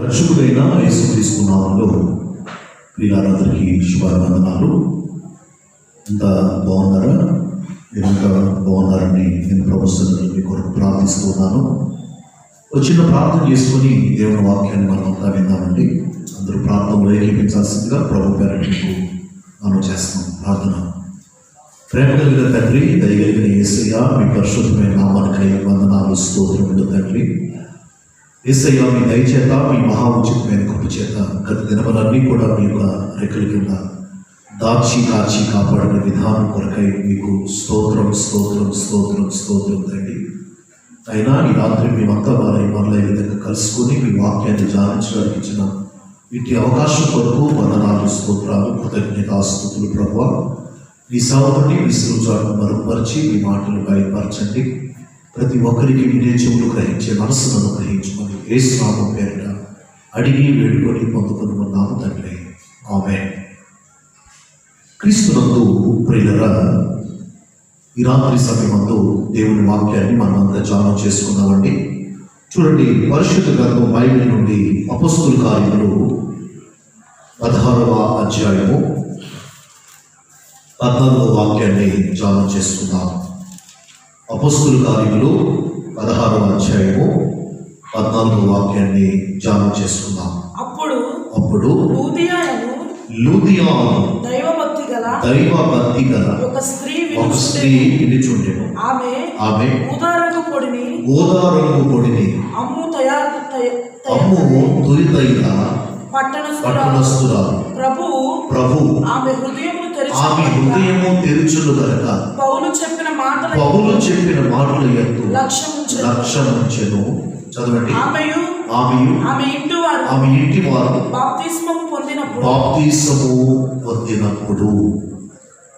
రక్షకుడైన యేసుక్రీస్తు నామములో ప్రియులందరికీ శుభాభివందనాలు. ఇంత బాగున్నారా? మీరంతా బాగున్నారని నేను ప్రభుత్వం మీ కొరకు ప్రార్థిస్తున్నాను. చిన్న ప్రార్థన చేసుకొని దేవుని వాక్యాన్ని మనం అంతా విందామండి. అందరూ ప్రార్థనలో ఏకీపించాల్సిందిగా ప్రభు పేరట మీకు మనం చేస్తున్నాం. ప్రార్థన. ప్రేమ కలిగిన తండ్రి, దయగలిగిన యేసయ్య, మీ పరిశుద్ధమైన నామానికి వందనాలు, స్తోత్రములు తండ్రి. యేసయ్య, మీ దయచేత, మీ మహా ఉచితమైన కృప చేత గత దినములన్నీ కూడా మీ యొక్క రెక్కల కింద దాచి కాచి కాపాడిన విధానం కొరకై మీకు స్తోత్రం స్తోత్రం స్తోత్రం స్తోత్రం తండ్రి. అయినా ఈ రాత్రి మేమంతా మరలా ఈ విధంగా కలుసుకొని మీ వాక్యాన్ని ధ్యానించడానికి ఇచ్చిన ఇట్టి అవకాశం కొరకు వందనాలు, స్తోత్రాలు, కృతజ్ఞతాస్తుతులు. ప్రభువా, మీ సహోదరుని విశ్రుచాలను మరుగుపరిచి మీ మాటలు బయలుపరచండి. ప్రతి ఒక్కరికి వినే చెవులు గ్రహించే మనస్సును అనుగ్రహించుకొని యేసు నామం పేరిట అడిగి వేడుకొని పొందుకొని ఉన్నాము తండ్రి. ఆమేన్. క్రీస్తునందు ప్రియులరా, ఈ రాత్రి సమయమందు దేవుని వాక్యాన్ని మనమంతా ధ్యానం చేసుకున్నామండి. చూడండి, పరిశుద్ధ గ్రంథం బైబిల్ నుండి అపొస్తలుల కార్యములు 16వ అధ్యాయము 14వ వాక్యాన్ని ధ్యానం చేసుకుందాం. అపొస్తలుల కార్యములు 16వ అధ్యాయము 14వ వాక్యాన్ని ధ్యానం చేసుకుందాం. అప్పుడు లూదియా దైవభక్తి గల ఒక స్త్రీ వినిచుండెను. ఆమె ఊదా రంగు పొడిని అమ్ము తొలితైన పట్టణస్థురాలు. ప్రభు ఆమె హృదయము తెరుచును గనక పౌలు చెప్పిన మాటల యందు లక్ష్యముంచెను. చదవండి. ఆమె ఇంటి వారు బాప్తిస్మము పొందినప్పుడు.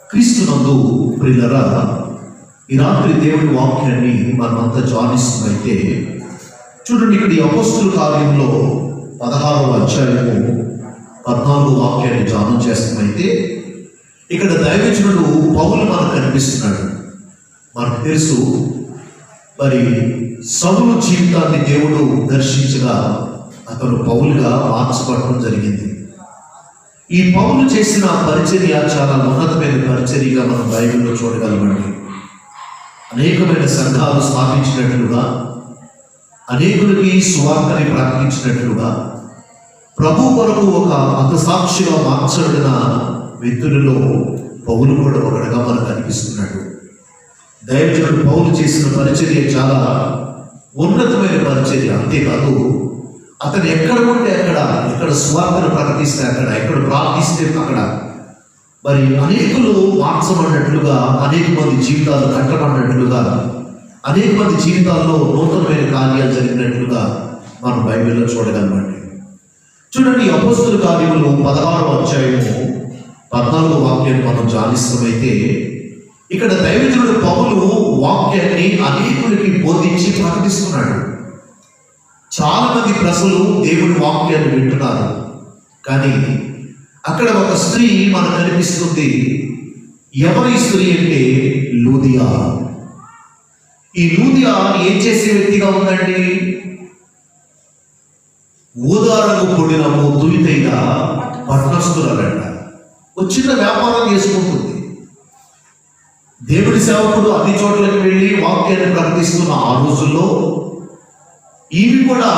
క్రీస్తునందు ప్రియులరా, ఈ రాత్రి దేవుని వాక్యాన్ని మనమంతా ధ్యానిస్తున్నైతే చూడండి, ఇక్కడ ఈ అపొస్తలుల కార్యంలో 16వ అధ్యాయము 14వ వాక్యాన్ని ధ్యానం చేస్తున్నైతే ఇక్కడ దైవజనుడు పౌలు మనకు కనిపిస్తున్నాడు. మనకు తెలుసు, మరి సౌలు జీవితాన్ని దేవుడు దర్శించగా అతను పౌలుగా మార్చబడటం జరిగింది. ఈ పౌలు చేసిన పరిచర్య చాలా ఉన్నతమైన పరిచర్యగా మనం బైబిల్లో చూడగలమండి. అనేకమైన సంఘాలు స్థాపించినట్లుగా, అనేకులకి సువార్తని ప్రకటించినట్లుగా, ప్రభు కొరకు ఒక హతసాక్షిగా మార్చబడిన వ్యక్తులలో పౌలు కూడా ఒకటిగా మనకు కనిపిస్తున్నాడు. దైవజనుడు పౌలు చేసిన పరిచర్య చాలా ఉన్నతమైన పరిచర్య. అంతేకాదు, అతను ఎక్కడ ఉంటే ఎక్కడ సువార్తను ప్రకటిస్తే ఎక్కడ ప్రార్థిస్తే అక్కడ మరి అనేకులు మార్చబడినట్లుగా, అనేక మంది జీవితాలు కట్టబడినట్లుగా, అనేక మంది జీవితాల్లో నూతనమైన కార్యాలు జరిగినట్లుగా మనం బైబిల్లో చూడగలమండి. చూడండి, అపొస్తలుల కార్యములు 16వ అధ్యాయము 14వ వాక్యాన్ని మనం ధ్యానిస్తామైతే ఇక్కడ దైవజనుడు పౌలు వాక్యాన్ని అనేకులకి బోధించి ప్రకటిస్తున్నాడు. చాలా మంది ప్రజలు దేవుని వాక్యాన్ని వింటున్నారు. కానీ అక్కడ ఒక స్త్రీ మనకు కనిపిస్తుంది. ఎవరి స్త్రీ అంటే లూదియా. ఈ లూదియా ఏం చేసే వ్యక్తిగా ఉందండి? ఊదారము పొడినము తులితైన పట్టణస్థురాలంట. ఒక చిన్న వ్యాపారం చేసుకుంటుంది. దేవుడి సేవకుడు అన్ని చోట్లకి వెళ్ళి వాక్యాన్ని ప్రకటిస్తున్న ఆ రోజుల్లో ఈమె కూడా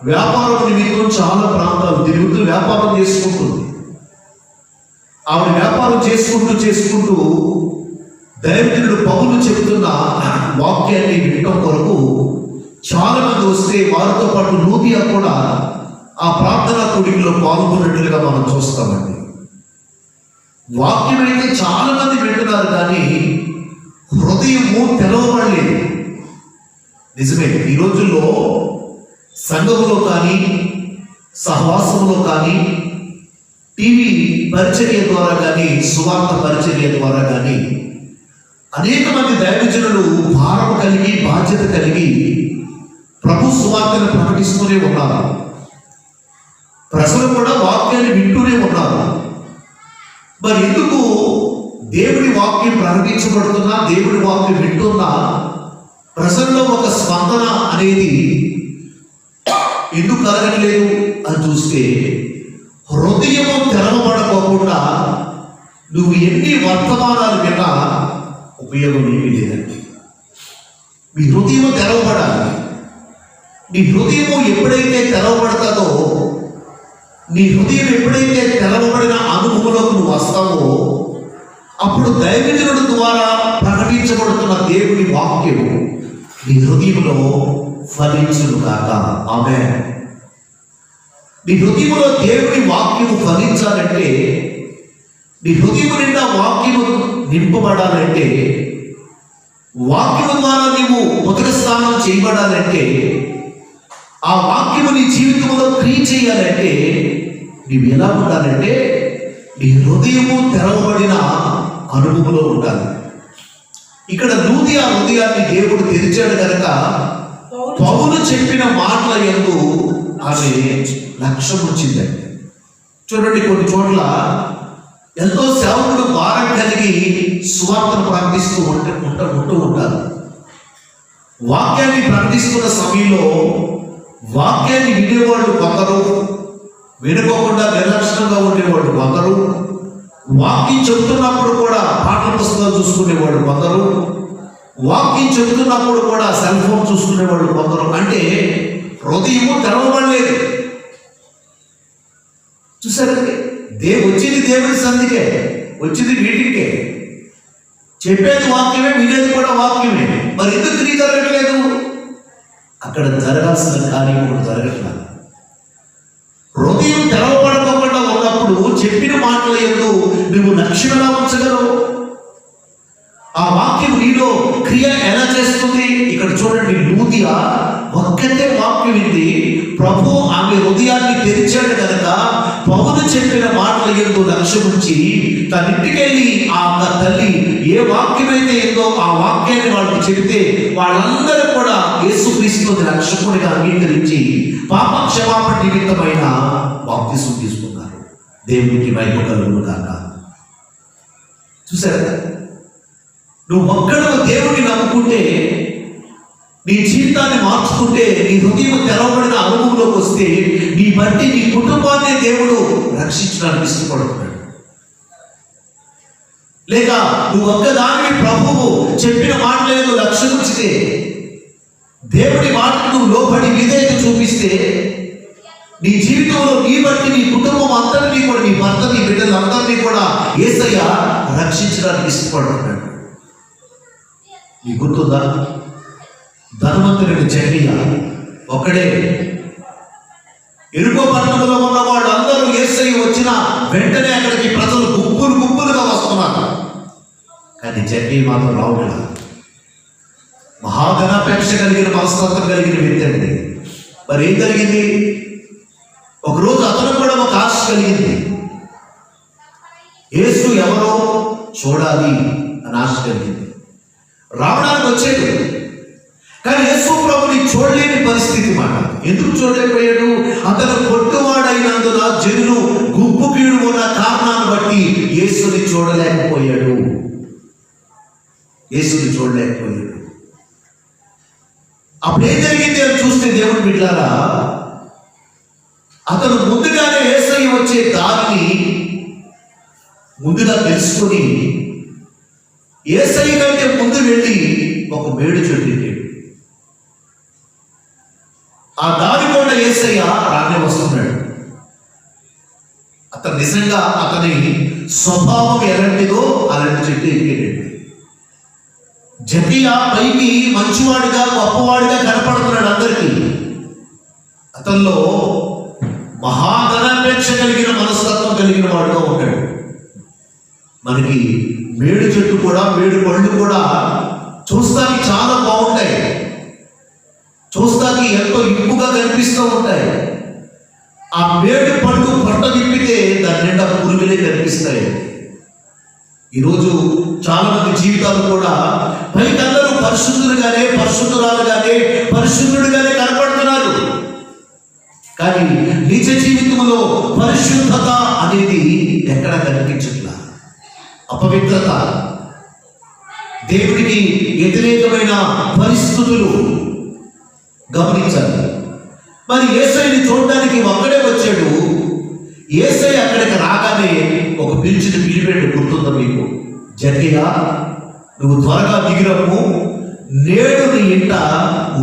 వ్యాపారం నిమిత్తం చాలా ప్రాంతాలు తిరుగుతూ వ్యాపారం చేసుకుంటుంది. ఆవిడ వ్యాపారం చేసుకుంటూ దైవజనుడు పౌలు చెబుతున్న వాక్యాన్ని వినటం కొరకు చాలా మంది వస్తే వారితో పాటు లూదియా కూడా ఆ ప్రార్థనా కూడికలో పాల్గొన్నట్లుగా మనం చూస్తామండి. వాక్యం అయితే చాలా మంది వింటున్నారు, కానీ హృదయము తెరవబడలేదు. నిజమే, ఈ రోజుల్లో సంఘములో కానీ, సహవాసంలో కానీ, టీవీ పరిచర్య ద్వారా కానీ, సువార్త పరిచర్య ద్వారా కానీ అనేక మంది దైవజనులు భారం కలిగి, బాధ్యత కలిగి ప్రభు సువార్తను ప్రకటిస్తూనే ఉన్నారు. ప్రజలు కూడా వాక్యాన్ని వింటూనే ఉన్నారు. మరి ఎందుకు దేవుడి వాక్యం ప్రకటించబడుతున్నా, దేవుడి వాక్యం వింటున్నా ప్రజల్లో ఒక స్పందన అనేది ఎందుకు కలగట్లేదు అని చూస్తే హృదయము తెరవబడకోకుండా నువ్వు ఎన్ని వర్తమానాలు విన్నా ఉపయోగం ఏమీ లేదండి. మీ హృదయము తెరవబడాలి. నీ హృదయము ఎప్పుడైతే తెరవబడతాదో, నీ హృదయం ఎప్పుడైతే తెరవబడిన అనుభవంలోకి నువ్వు వస్తావో, అప్పుడు దైవజనుడి ద్వారా ప్రకటించబడుతున్న దేవుని వాక్యము నీ హృదయంలో ఫలించును కాక. ఆమేన్. నీ హృదయంలో దేవుని వాక్యము ఫలించాలంటే, నీ హృదయం నిండా వాక్యము నింపబడాలంటే, వాక్యము ద్వారా నీవు మొదటి స్థానం చేయబడాలంటే, ఆ వాక్యము నీ జీవితంలో క్రియ చేయాలంటే నీవు ఎలా ఉండాలంటే నీ హృదయము తెరవబడిన అనుభవంలో ఉండాలి. ఇక్కడ లూదియా హృదయాన్ని దేవుడు తెరిచాడు కనుక పౌలు చెప్పిన మాటల యందు ఆమె లక్ష్యం వచ్చిందండి. చూడండి, కొన్ని చోట్ల ఎంతో సేవకుడు భారం కలిగి సువార్తను ప్రకటిస్తూ ఉంటూ ఉంటారు. వాక్యాన్ని ప్రకటిస్తున్న సమయంలో వాక్యాన్ని వినేవాళ్ళు కొందరు, వినుకోకుండా నిర్లక్ష్యంగా ఉండేవాళ్ళు కొందరు, వాక్యం చెబుతున్నప్పుడు కూడా పాటల పుస్తకాలు చూసుకునేవాడు కొందరు, వాక్యం చెబుతున్నప్పుడు కూడా సెల్ ఫోన్ చూసుకునేవాళ్ళు కొందరు. అంటే హృదయము తెరవబడలేదు. చూసారండి, వచ్చింది దేవుడి సంధికే, వచ్చింది మీటింగ్కే, చెప్పేది వాక్యమే, వినేది కూడా వాక్యమే. మరి ఎందుకు తిరిగి జరగట్లేదు? అక్కడ జరగాల్సిన కార్యం కూడా జరగట్లేదు. హృదయం తెరవబడకుండా ఉన్నప్పుడు చెప్పిన మాటల యందు నువ్వు లక్ష్యం ఎలా ఉంచగలవు? ఆ వాక్యం నీలో క్రియ ఎలా చేస్తుంది? ఇక్కడ చూడండి, లూదియా ఒక్కటే వాక్యం వింది. ప్రభు ఆమె హృదయాన్ని తెరిచాడు కనుక పౌలు చెప్పిన మాటల యందు లక్ష్యం ఉంచి తన ఇంటికి వెళ్ళి ఆ తల్లి ఏ వాక్యమైతే ఏందో ఆ వాక్యాన్ని వాళ్ళకి చెబితే వాళ్ళందరూ కూడా యేసుక్రీస్తుని రక్షకుడిగా అంగీకరించి పాప క్షమాపణ నిమిత్తమైన బాప్తిసం తీసుకున్నారు. దేవునికి మహిమ కలుగును గాక. చూసారా, నువ్వు ఒక్కడు దేవుడిని నమ్ముకుంటే, నీ జీవితాన్ని మార్చుకుంటే, నీ హృదయం తెరవబడిన అనుభవంలోకి వస్తే నీ బట్టి నీ కుటుంబాన్ని దేవుడు రక్షించడానికి ఇష్టపడుతున్నాడు. లేక నువ్వు ఒక్కదాన్ని ప్రభువు చెప్పిన మాటలేదు లక్ష్యం ఉంచితే, దేవుడి మాటకు నువ్వు లోబడి విధేయత చూపిస్తే, నీ జీవితంలో నీ బట్టి నీ కుటుంబం అందరినీ కూడా, నీ భర్త, నీ బిడ్డలందరినీ కూడా యేసయ్య రక్షించడానికి ఇష్టపడుతున్నాడు. నీ గుర్తుందా? ధనవంతుడి జకరియా ఒక్కడే. ఎరుకో పట్టణంలో ఉన్న వాళ్ళందరూ యేసయ్య వచ్చిన వెంటనే అక్కడికి ప్రజలు గుంపులుగా వస్తున్నారు. కానీ జకరియా మాత్రం రావట్లేదు. మహాధనాపేక్ష కలిగిన మనస్తత్వం కలిగిన వ్యక్తి అండి. మరి ఏం జరిగింది? ఒకరోజు అతను కూడా ఒక ఆశ కలిగింది. యేసు ఎవరో చూడాలి అని ఆశ కలిగింది. రావడానికి వచ్చాడు, కానీ యేసు ప్రభుని చూడలేని పరిస్థితి మాట. ఎందుకు చూడలేకపోయాడు? అతను పొట్టువాడైనందున జనులు గుంపు కీడు ఉన్న కారణాన్ని బట్టి యేసుని చూడలేకపోయాడు. అప్పుడు ఏం జరిగింది అని చూస్తే, దేవుని బిడ్డలారా, అతను ముందుగానే యేసయ్య వచ్చే దారిని ముందుగా తెలుసుకొని యేసయ్య కంటే ముందు వెళ్ళి ఒక మేడు చెట్టు ఎక్కాడు. ఆ దారి కూడా యేసయ్య రానే వస్తున్నాడు. అతను నిజంగా అతని స్వభావం ఎలాంటిదో అలాంటి చెట్టు ఎక్కాడు. జకరియా పైకి మంచివాడిగా గొప్పవాడిగా కనపడుతున్నాడు అందరికీ. అతనిలో మహాధనాపేక్ష కలిగిన మనస్తత్వం కలిగిన వాడుగా ఉంటాడు. మనకి మేడు చెట్టు కూడా, మేడు పళ్ళు కూడా చూస్తానికి చాలా బాగుంటాయి, చూస్తానికి ఎంతో ఇంపుగా కనిపిస్తూ ఉంటాయి. ఆ మేడు పండు పొట్ట తిప్పితే దాని నిండా పురుగులే కనిపిస్తాయి. ఈరోజు చాలా మంది జీవితాలు కూడా పైకి అందరూ పరిశుద్ధులుగానే, పరిశుద్ధురాలుగానే, పరిశుద్ధుడిగానే కనపడుతున్నారు. కానీ నిజ జీవితంలో పరిశుద్ధత అనేది ఎక్కడ కనిపించట్లా. అపవిత్రత, దేవుడికి వ్యతిరేకమైన పరిస్థితులు గమనించాలి. మరి యేసయ్యని చూడడానికి ఒక్కడే వచ్చాడు. యేసయ్య అక్కడికి రాగానే ఒక పిలిపెట్టు గుర్తుందా మీకు? జక్కయ్య, నువ్వు త్వరగా దిగిరమ్ము, నేడు నీ ఇంట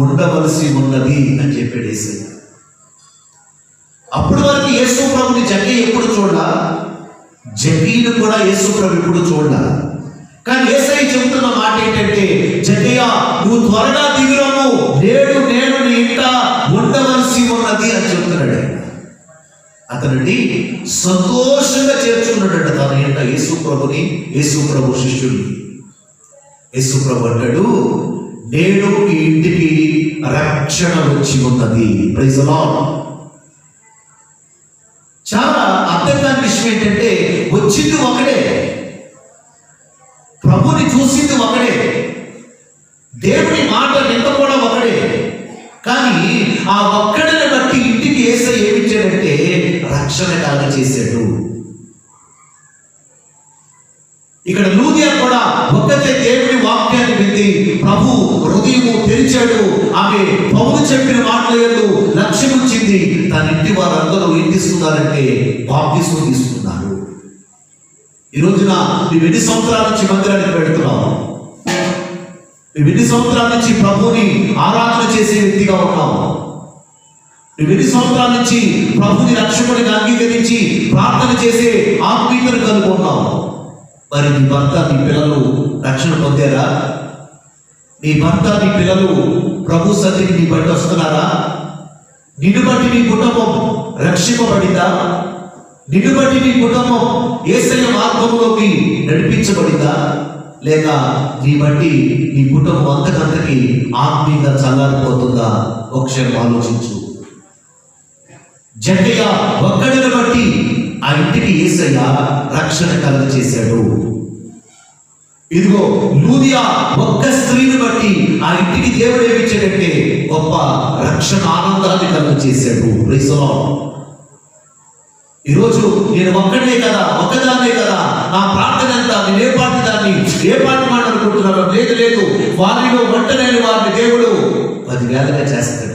ఉండవలసి ఉన్నది అని చెప్పాడు యేసయ్య. అప్పటి వరకు యేసు ప్రభుని జక్కయ్య ఎప్పుడు చూడలా, జక్కయ్యను కూడా యేసు ప్రభు ఎప్పుడు చూడలా. కానీ యేసయ్య చెబుతున్న మాట ఏంటంటే, జక్కయ్య నువ్వు త్వరగా దిగిరమ్ము, నేడు నేను నీ ఇంట ఉండవలసి ఉన్నది అని చెప్తున్నాడు. అతనిని సంతోషంగా చేర్చుకున్నాడట తన ఇంట యేసు ప్రభుని, యేసు ప్రభు శిష్యుల్ని. యేసు ప్రభు అంటాడు, నేడు ఈ ఇంటికి రక్షణ వచ్చి ఉన్నది. Praise the Lord. చాలా అర్థం కాని విషయం ఏంటంటే, వచ్చింది ఒకడే, ప్రభుని చూసింది ఒకడే, దేవుని మాట నిన్న కూడా ఒకడే. కానీ ఆ ఒక్కడిని బట్టి ఇంటికి యేసయ్య ఏమిచ్చాడంటే రక్షణ కలగ చేశాడు. ఇక్కడ లూదియా కూడా ఒక్కతే దేవుని వాక్యాన్ని వింది, ప్రభు హృదయము తెరిచాడు. ఆమె పౌలు చెప్పిన మాటలు లక్ష్యముంచింది. తన ఇంటి వారందరూ ఏం తీసుకున్నారంటే బాప్తిస్మం తీసుకున్నారు. ఈ రోజున నువ్వు ఎన్ని సంవత్సరాల నుంచి మందిరానికి వెళుతున్నావు? నువ్వు ఎన్ని సంవత్సరాల నుంచి ప్రభుని ఆరాధన చేసే వ్యక్తిగా ఉన్నావు? నువ్వు ఎన్ని సంవత్సరాల నుంచి ప్రభుని రక్షకుడిగా అంగీకరించి ప్రార్థన చేసే ఆత్మీయతను కలుగున్నావు? మరి నీ భర్త, నీ పిల్లలు రక్షణ పొందారా? నీ భర్త, నీ పిల్లలు ప్రభు సన్నిధికి నీ బట్టి వస్తున్నారా? నిన్ను బట్టి నీ కుటుంబం రక్షింపబడిందా? నిన్ను బట్టి నీ కుటుంబం యేసయ్య మార్గంలోకి నడిపించబడిందా? లేక నీ బట్టి నీ కుటుంబం అంతకంతకి ఆత్మీయంగా చల్లారిపోతుందా? ఒకసారి ఆలోచించు. జక్కయ్య ఒక్కడిని బట్టి ఆ ఇంటికి యేసయ్య రక్షణ కలుగ చేశాడు. ఇదిగో లూదియా ఒక్క స్త్రీని బట్టి ఆ ఇంటికి దేవుడు ఏమిచ్చాడంటే గొప్ప రక్షణ ఆనందాన్ని కలుగ చేశాడు. Praise the Lord. ఈరోజు నేను ఒక్కడే కదా, ఒక్కదాన్నే కదా, నా ప్రార్థన ఎంత, నేను ఏ పాటి దాన్ని, ఏ పాటి మాట అనుకుంటున్నాను? లేదు, వారిలో ఒంటలేని వారిని దేవుడు 10,000గా చేస్తాడు.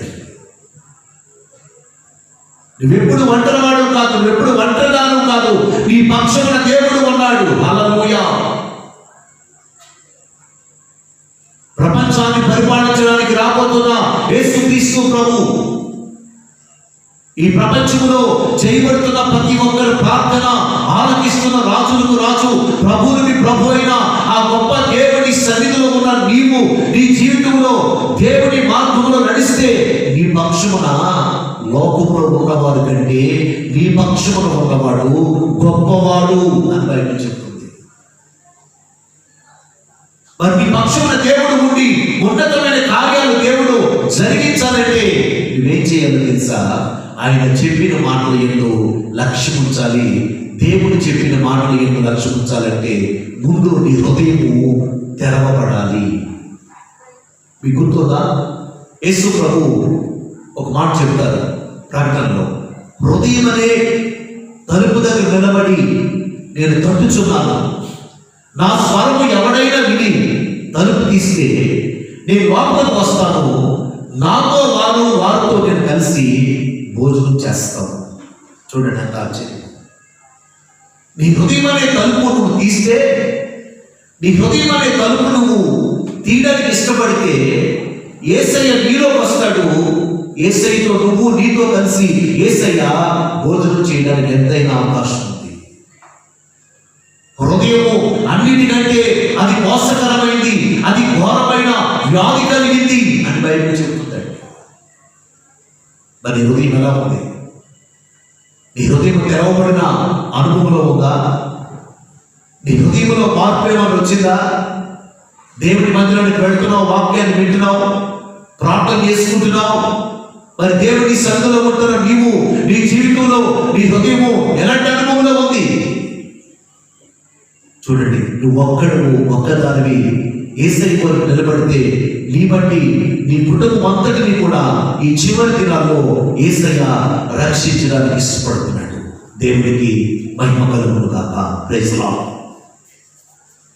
నువ్వెప్పుడు ఒంటరివాడు కాదు, నువ్వెప్పుడు ఒంటరిదాను కాదు, నీ పక్షమున దేవుడు ఉన్నాడు. హల్లెలూయా. ప్రపంచాన్ని పరిపాలించడానికి రాబోతున్న యేసుక్రీస్తు ప్రభు ఈ ప్రపంచంలో చేయబడుతున్న ప్రతి ఒక్కరి ప్రార్థన ఆలకిస్తున్న రాజులకు రాజు, ప్రభువునికి ప్రభు అయిన ఆ గొప్ప దేవుని సన్నిధిలో ఉన్న నీవు నీ జీవితంలో దేవుని మార్గంలో నడిస్తే నీ పక్షమున లోకంలో ఉన్నవాడు కంటే నీ పక్షమున ఉన్నవాడు గొప్పవాడు అని బయట చెప్తుంది. మరి నీ పక్షమున దేవుడు ఉండి ఉన్నతమైన కార్యాలు దేవుడు జరిగించాలంటే నువ్వేం చేయాలో తెలుసా? ఆయన చెప్పిన మాటలు ఎందు లక్ష్యం ఉంచాలి. దేవుడు చెప్పిన మాటలు ఎందు లక్ష్యం ఉంచాలంటే ముందు నీ హృదయము తెరవబడాలి. మీకు గుర్తుందా? యేసు ప్రభు ఒక మాట చెప్తారు ప్రకటనలో, హృదయం అనే తలుపు దగ్గర నిలబడి నేను తట్టుచున్నాను, నా స్వరము ఎవడైనా విని తలుపు తీస్తే నేను లోపలికి వస్తాను, నాతో వారితో నేను కలిసి భోజనం చేస్తాను. చూడండి ఎంత ఆశ్చర్యం. నీ హృదయం అనే తలుపు నువ్వు తీస్తే, నీ హృదయం అనే తలుపు నువ్వు తీయడానికి ఇష్టపడితే యేసయ్య నీలోకి వస్తాడు. యేసయ్యతో నువ్వు నీతో కలిసి యేసయ్య భోజనం చేయడానికి ఎంతైనా అవకాశం ఉంది. హృదయము అన్నిటికంటే అది మోసకరమైంది, అది ఘోరమైన వ్యాధి కలిగింది అని బైబిల్ చెబుతుందండి. మరి హృదయం ఎలా ఉంది? నీ హృదయం తెరవబడిన అనుభవంలో ఉందా? నీ హృదయంలో మార్పు ఏమైనా వచ్చిందా? దేవుని మందిరానికి వెళ్తున్నావు, వాక్యాన్ని వింటున్నావు, ప్రార్థన చేసుకుంటున్నావు. మరి దేవుని సన్నిధిలో ఉంటున్న నీవు నీ జీవితంలో నీ హృదయము ఎలాంటి అనుభవంలో ఉంది? చూడండి, నువ్వు ఒక్కదానివి యేసయ్య కొరకు నిలబడితే నీ బట్టి నీ కుటుంబం అంతటిని కూడా ఈ చివరి దినాల్లో యేసయ్య రక్షించడానికి ఇష్టపడుతున్నాడు. దేవుడికి మహిమ కలుగును గాక. Praise the Lord.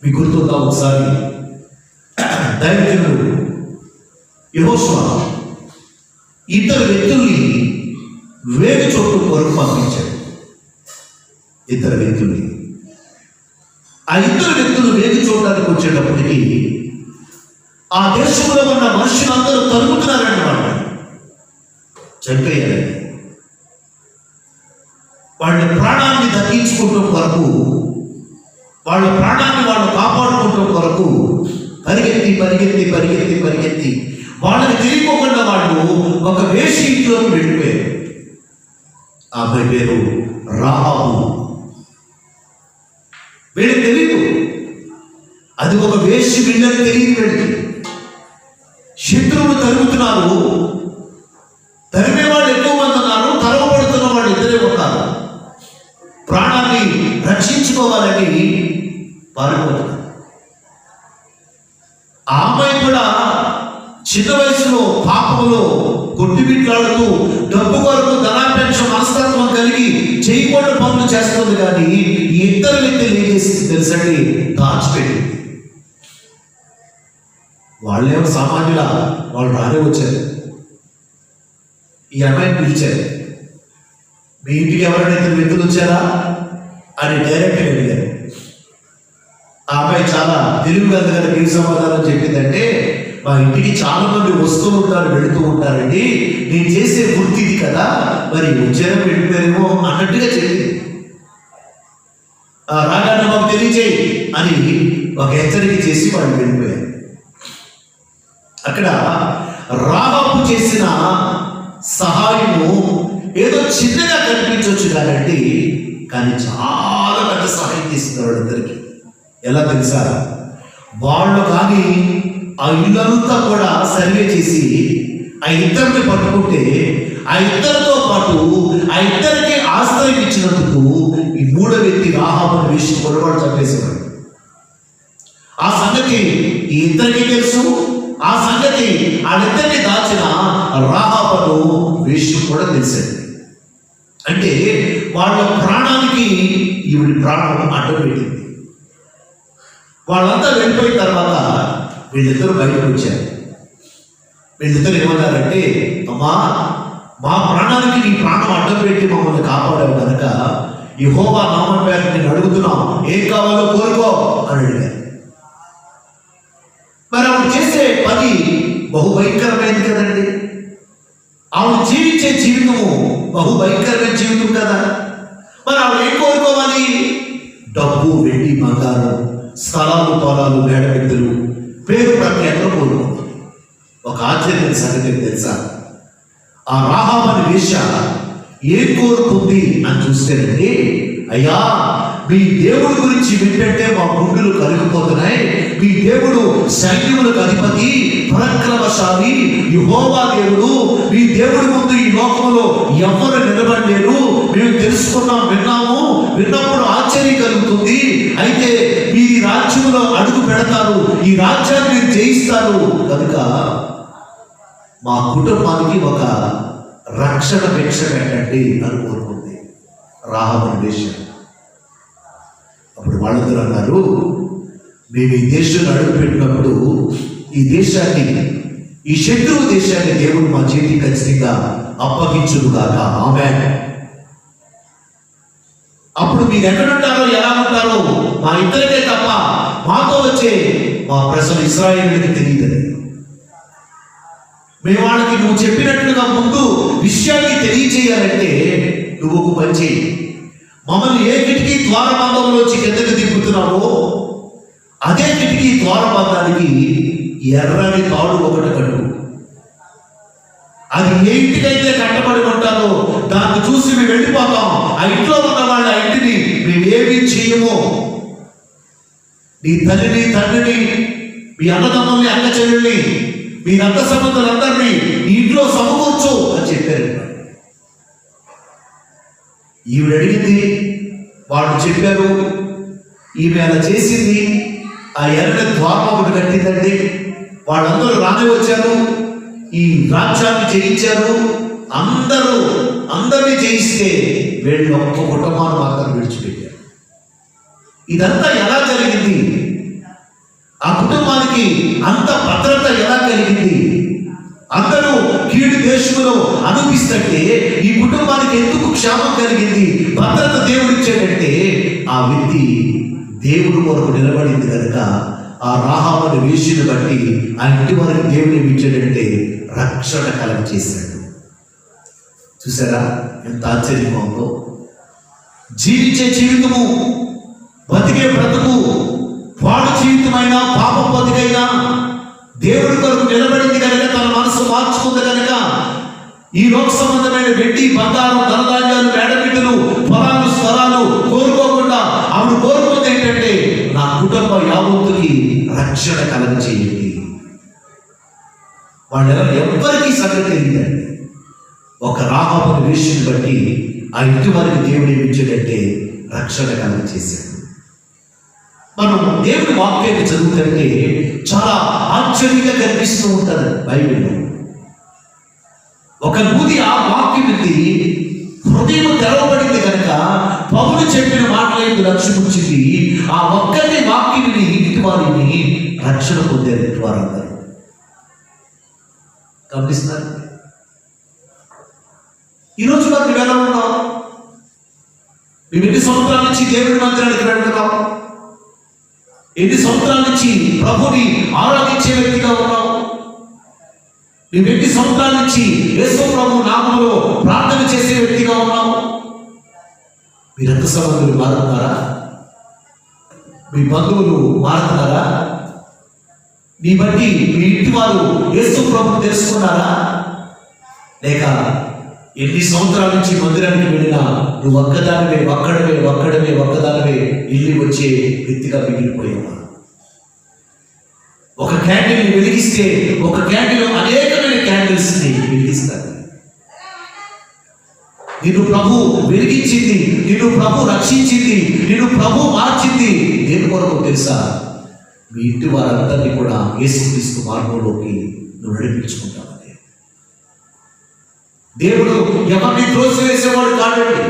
మీకు గుర్తుందా? ఒకసారి దైవజనుడు యెహోషువ ఇద్దరు వ్యక్తుల్ని వేగు చోటు కొరకు పంపించాడు. ఇద్దరు వ్యక్తుల్ని, ఆ ఇద్దరు వ్యక్తులు వేగు చూడడానికి వచ్చేటప్పటికి ఆ దేశంలో ఉన్న మనుషులందరూ తరుముతున్నారండి. వాళ్ళు చంపేయాలని, వాళ్ళ ప్రాణాన్ని దక్కించుకోవటం కొరకు, వాళ్ళ ప్రాణాన్ని వాళ్ళు కాపాడుకోవటం కొరకు పరిగెత్తి పరిగెత్తి పరిగెత్తి పరిగెత్తి వాళ్ళని తెలియకోకుండా వాళ్ళు ఒక వేశ్య ఇంట్లోకి వెళ్ళిపోయారు. ఆమె పేరు రాహాబు. వీళ్ళకి తెలియదు అది ఒక వేశ్య వీళ్ళని తెలియదు. వీళ్ళకి శత్రువులు తరుగుతున్నారు, తరిమే వాళ్ళు ఎక్కువ మంది ఉన్నారు, తరవబడుతున్న వాళ్ళు ఇద్దరే ఉన్నారు. ప్రాణాన్ని రక్షించుకోవాలని పారిపోతున్నారు. ఆమె కూడా చిన్న వయసులో పాపములో కొట్టిబిట్లాడుతూ డబ్బు కొరకు ధనాపేక్ష మనస్తత్వం కలిగి చేయకూడని పనులు చేస్తుంది. కానీ ఈ ఇద్దరు వ్యక్తులు ఏం చేసింది తెలుసండి? దాచిపెట్టి. వాళ్ళేమో సామాన్యుల, వాళ్ళు రానే వచ్చారు. ఈ అమ్మాయిని పిలిచారు, మీ ఇంటికి ఎవరైనా ఇద్దరు వ్యక్తులు వచ్చారా అని డైరెక్ట్గా అడిగారు. ఆ అమ్మాయి చాలా తెలివి గల ఏం సమాధానం చెప్పిందంటే, మా ఇంటికి చాలా మంది వస్తూ ఉంటారు, వెళుతూ ఉంటారండి, నేను చేసే వృత్తి ఇది కదా, మరి వచ్చారో వెళ్ళిపోయారేమో అన్నట్టుగా చెప్పింది. రాగానే మాకు తెలియజేయి అని ఒక హెచ్చరిక చేసి వాళ్ళు వెళ్ళిపోయారు. అక్కడ రాహాబు చేసిన సహాయము ఏదో చిన్నగా కనిపించవచ్చు కానండి, కానీ చాలా పెద్ద సహాయం చేసింది వాళ్ళిద్దరికి. ఎలా తెలుసా? వాళ్ళు కానీ ఆ ఇల్లంతా కూడా సర్వే చేసి ఆ ఇద్దరిని పట్టుకుంటే ఆ ఇద్దరితో పాటు ఆ ఇద్దరికి ఆశ్రయం ఇచ్చినందుకు ఈ మూడో వ్యక్తి రాహాబుని వేసి పొరపాటు చంపేసేవాడు. ఆ సంగతి ఈ ఇద్దరికి తెలుసు. ఆ సంగతి వాళ్ళిద్దరిని దాచిన రాహాబును వేసి కూడా తెలిసింది. అంటే వాళ్ళ ప్రాణానికి ఈవిడి ప్రాణం అడ్డం పెట్టింది. వాళ్ళంతా వెళ్ళిపోయిన తర్వాత వీళ్ళిద్దరూ బయటకు వచ్చారు. వీళ్ళిద్దరు ఏమన్నారంటే, అమ్మా, మా ప్రాణానికి నీ ప్రాణం అడ్డం పెట్టి మమ్మల్ని కాపాడావు కనుక యెహోవా నామం పేరు నేను అడుగుతున్నాం, ఏం కావాలో కోరుకో అని అడిగారు. మరి ఆవిడ చేసే పని బహుభయంకరమైనది కదండి. ఆవిడ జీవించే జీవితము బహుభయంకరమైన జీవితం కదా. మరి ఆవిడ ఏం కోరుకోవాలి? డబ్బు, వెండి, బంగారం, స్థలాలు, పొలాలు, మేడమెత్తులు, పేరు ప్రఖ్యాతలు కోరుకోవాలి. ఒక ఆశ్చర్యమైన సంగతి తెలుసా? ఆ రాహాబు అనే వేశ్య ఏం కోరుకుంది అని చూస్తేనండి, అయ్యా, మీ దేవుడి గురించి వింటే మా గుండెలు కరిగిపోతున్నాయి. మీ దేవుడు సైన్యములకు అధిపతి, పరాక్రమశాలి యెహోవా దేవుడు. మీ దేవుడి ముందు ఈ లోకంలో ఎవరు నిలబడలేరు. మేము తెలుసుకున్నాం, విన్నాము. విన్నప్పుడు ఆశ్చర్యం కలుగుతుంది. అయితే మీరు ఈ రాజ్యంలో అడుగు పెడతారు, ఈ రాజ్యాన్ని మీరు జయిస్తారు కనుక మా కుటుంబానికి ఒక రక్షణ భిక్ష పెట్టండి అని కోరుకుంది రాహాబు అనే వేశ్య. అప్పుడు వాళ్ళందరూ అన్నారు, మేము ఈ దేశంలో అడుగు పెట్టినప్పుడు ఈ దేశాన్ని, ఈ శత్రువు దేశాన్ని దేవుడు మా చేతికి ఖచ్చితంగా అప్పగించుగాక, ఆమేన్. అప్పుడు మీరు ఎక్కడుంటారో, ఎలా ఉంటారో మా ఇద్దరికే తప్ప మాతో వచ్చే మా ప్రజలు ఇశ్రాయేలుకి తెలియదని. మేము వాళ్ళకి నువ్వు చెప్పినట్లుగా ముందు విషయాన్ని తెలియజేయాలంటే నువ్వు ఒక పని చేయి. మమ్మల్ని ఏ కిటికీ ద్వారబంధంలోంచి కిందకి దింపుతున్నావో అదే కిటికీ ద్వారబంధానికి ఎర్రని తాడు ఒకటి కట్టు. అది ఏ ఇంటికైతే కట్టబడి ఉంటారో దాన్ని చూసి మేము వెళ్ళిపోతాం. ఆ ఇంట్లో ఉన్న వాళ్ళ ఇంటిని మేము ఏమీ చేయము. నీ తల్లిని, తండ్రిని, మీ అన్నదమ్ముల్ని, అక్క చెల్లెల్ని, మీ రక్త సంబంధులందరినీ ఇంట్లో సమకూర్చు అని చెప్పారు. ఈవిడ అడిగింది, వాళ్ళు చెప్పారు. ఈమె అలా చేసింది. ఆ ఎర్రని ద్వారం ఒకటి కట్టిందండి. వాళ్ళందరూ రానే వచ్చారు, ఈ రాజ్యాన్ని జయించారు. అందరినీ జయిస్తే వీళ్ళు ఒక్క కుటుంబాన్ని మాత్రం విడిచిపెట్టారు. ఇదంతా ఎలా జరిగింది? ఆ కుటుంబానికి అంత భద్రత ఎలా కలిగింది? అందరూ కీడు దేశంలో కుటుంబానికి ఎందుకు క్షేమం కలిగింది, భద్రత దేవుడు ఇచ్చాడంటే ఆ వ్యక్తి దేవుడు కొరకు నిలబడింది కనుక ఆ రాహాబు అనే వేశ్యను బట్టి ఆ ఇంటి వారికి దేవుడు ఏమి ఇచ్చాడంటే రక్షణ కలగ చేశాడు. చూసారా ఎంత ఆశ్చర్యంగా ఉందో. జీవించే జీవితము, బతికే బ్రతుకు, పాడు జీవితమైనా పాప బతికైనా దేవుడి కొరకు నిలబడింది కనుక, తన మనసు మార్చుకుంది కనుక ఈ లోక సంబంధమైన వెండి బంగారం ధనధాన్యాలు మేడబిడ్డలు పొలాలు స్థలాలు కోరుకోకుండా ఆవిడ కోరుకుంది ఏంటంటే నా కుటుంబ యావత్తుకి రక్షణ కలగ చేయండి. వాళ్ళ ఎవ్వరికీ సంగతి తెలియదండి. ఒక రాహాబు వేశ్యను బట్టి ఆ ఇంటి వారికి దేవుడు ఏమిచ్చాడంటే రక్షణ కలగ చేశాడు. మనం దేవుడి వాక్యాన్ని చదువుతుంటే చాలా ఆశ్చర్యంగా కనిపిస్తూ ఉంటుంది బైబిల్లో. ఒక నూది ఆ వాక్యం ఉంది, హృదయం తెరవబడింది కనుక పౌలు చెప్పిన మాటలైతే లక్ష్యం వచ్చింది. ఆ ఒక్కరి వాక్యం ఇంటి వారిని రక్షణ పొందారు ఇంటి వారందరూ. గమనిస్తున్నారు? ఈరోజు మనం ఎలా ఉన్నాం? మేము ఎన్ని సంవత్సరాల నుంచి దేవుడి మందిరానికి వెళ్తున్నాం? ఎన్ని సంవత్సరాల నుంచి ప్రభుని ఆరాధించే వ్యక్తిగా ఉన్నాం? మేము ఎన్ని సంవత్సరాల నుంచి యేసు ప్రభు నామములో ప్రార్థన చేసే వ్యక్తిగా ఉన్నాం? మీ రక్త సంబంధులు మారుతున్నారా? మీ బంధువులు మారుతున్నారా? మీ బట్టి మీ ఇంటి వారు యేసు ప్రభుని తెలుసుకున్నారా? లేక ఎన్ని సంవత్సరాల నుంచి మందిరానికి వెళ్ళినా నువ్వు ఒక్కదానివే ఒక్కదానివే ఇల్లు వచ్చే వ్యక్తిగా మిగిలిపోయావా? ఒక క్యాండిల్ వెలిగిస్తే ఒక క్యాండిల్ అనేకమైన క్యాండిల్స్ ని వెలిగిస్తారు. నిన్ను ప్రభు వెలిగించింది, నిన్ను ప్రభు రక్షించింది, నిన్ను ప్రభు మార్చింది దేని కొరకు తెలుసా? మీ ఇంటి వారందరినీ కూడా యేసుక్రీస్తు మార్గంలోకి నువ్వు నడిపించుకుంటావని. దేవుడు ఎవరిని త్రోసివేసేవాడు కాదండి.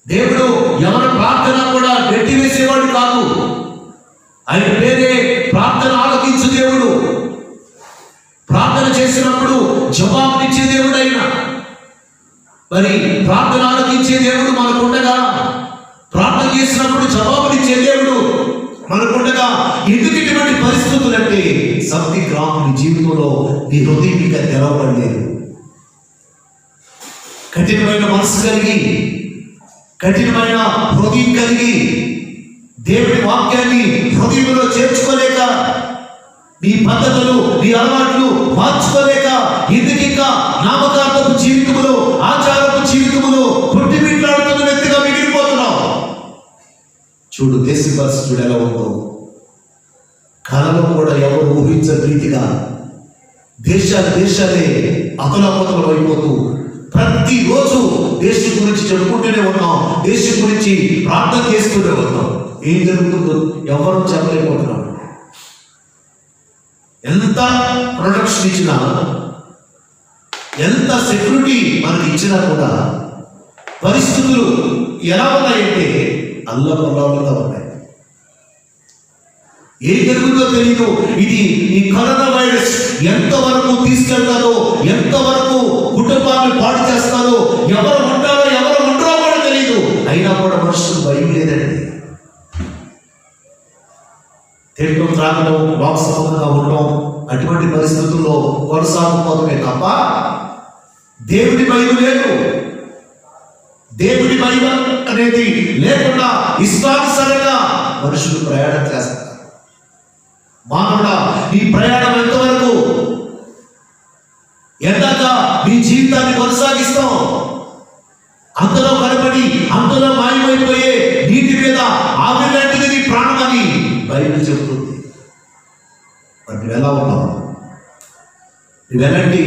దేవుడు ఎవరి ప్రార్థన కూడా గట్టి వేసేవాడు కాదు. ఆయన పేరే ప్రార్థన ఆలకించు దేవుడు. ప్రార్థన చేసినప్పుడు జవాబునిచ్చే దేవుడు ఆయన. మరి ప్రార్థన ఆలకించే దేవుడు మనకుండగా, ప్రార్థన చేసినప్పుడు జవాబునిచ్చే దేవుడు మనకుండగా ఎందుకు ఇటువంటి పరిస్థితులు అంటే సంథింగ్ రాంగ్. నీ జీవితంలో నీ హృదయం ఇంకా తెరవబడలేదు. కఠినమైన మనసు కలిగి, కఠినమైన హృదయం కలిగి దేవుడి వాక్యాన్ని హృదయంలో చేర్చుకోలేక, నీ పద్ధతులు నీ అలవాట్లు మార్చుకోలేక ఎందుకు ఇంకా నామకార్థపు జీవితములో, ఆచారపు జీవితములో పుట్టి బిడ్లాడుతున్న వ్యక్తిగా మిగిలిపోతున్నావు. చూడు దేశ పరిస్థితుడు ఎలా ఉందో. కళలో కూడా ఎవరు ఊహించని రీతిగా దేశాలే అతలాపతలం అయిపోతూ ప్రతిరోజు దేశం గురించి చెప్పుకుంటూనే ఉన్నాం, దేశం గురించి ప్రార్థన చేస్తూనే ఉన్నాం. ఏం జరుగుతుందో ఎవరు చెప్పలేకపోతున్నాం. ఎంత ప్రొటెక్షన్ ఇచ్చినా, ఎంత సెక్యూరిటీ మనకి ఇచ్చినా కూడా పరిస్థితులు ఎలా ఉన్నాయంటే అల్లకల్లోలంగా ఉన్నాయి. ఏం జరుగుతుందో తెలియదు. ఇది ఈ కరోనా వైరస్ ఎంతవరకు తీసుకెళ్తారో, ఎంతవరకు కుటుంబాన్ని పాడు చేస్తారో, ఎవరు ఉంటారో ఎవరు ఉండరో కూడా తెలియదు. అయినా కూడా మనుషులు భయం లేదండి. తినడం, త్రాగడం, వాక్సంగా ఉండడం అటువంటి పరిస్థితుల్లో కొనసాగిపోవడమే తప్ప దేవుడి భయం లేదు. దేవుడి భయం అనేది లేకుండా ఇష్టానుసారంగా మనుషులు ప్రయాణం చేస్తారు. మానవుడా, నీ ప్రయాణం ఎంతవరకు, ఎంతగా నీ జీవితాన్ని కొనసాగిస్తావు? అంతలో కనబడి అంతలో మాయమైపోయే నీటి మీద ఆవిలాంటిది నీ ప్రాణం అని బైబిల్ చెబుతుంది. మరి నువ్వు ఎలా ఉన్నావు? నువ్వు ఎలాంటి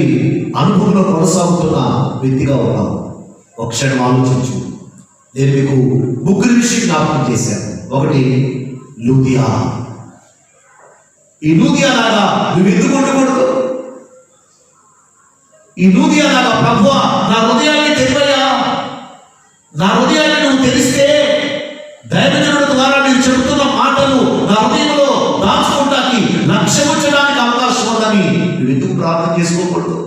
అనుభవంలో కొనసాగుతున్న వ్యక్తిగా ఉన్నావు? ఒక క్షణం ఆలోచించు. నేను మీకు ముగ్గురు విషయం జ్ఞాపకం చేశాను. ఒకటి లూదియా. ఈ లూదియా లాగా నువ్వు ఎందుకు ఉండకూడదు? ఈ లూదియా లాగా ప్రభువా నా హృదయాన్ని తెలివయ్యా, నా హృదయాన్ని నువ్వు తెలిస్తే దైవజనుడి ద్వారా నేను చెబుతున్న మాటలు నా హృదయంలో దాచుకోవడానికి, లక్ష్యం ఉంచడానికి అవకాశం ఉందని నువ్వు ఎందుకు ప్రార్థన చేసుకోకూడదు?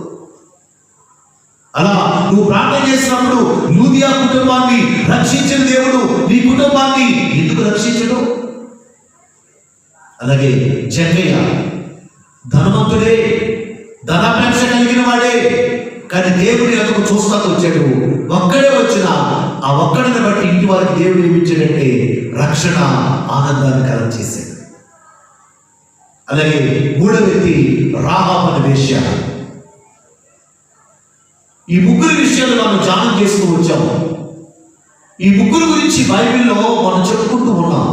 అలా నువ్వు ప్రార్థన చేసినప్పుడు లూదియా కుటుంబాన్ని రక్షించిన దేవుడు నీ కుటుంబాన్ని ఎందుకు రక్షించడు? అలాగే జక్కయ్య ధనవంతుడే, ధనాపేక్ష కలిగిన వాడే, కానీ దేవుని ఎందుకు చూస్తాకు వచ్చాడు. ఒక్కడే వచ్చిన ఆ ఒక్కడిని బట్టి ఇంటి వారికి దేవుడు ఏమిచ్చాడంటే రక్షణ, ఆనందాన్ని కలగ చేశాడు. అలాగే మూడవ వ్యక్తి రాహాబు అనే వేశ్య. ఈ ముగ్గురు విషయాలు మనం ధ్యానం చేస్తూ వచ్చాము. ఈ ముగ్గురు గురించి బైబిల్లో మనం చెప్పుకుంటూ ఉన్నాం.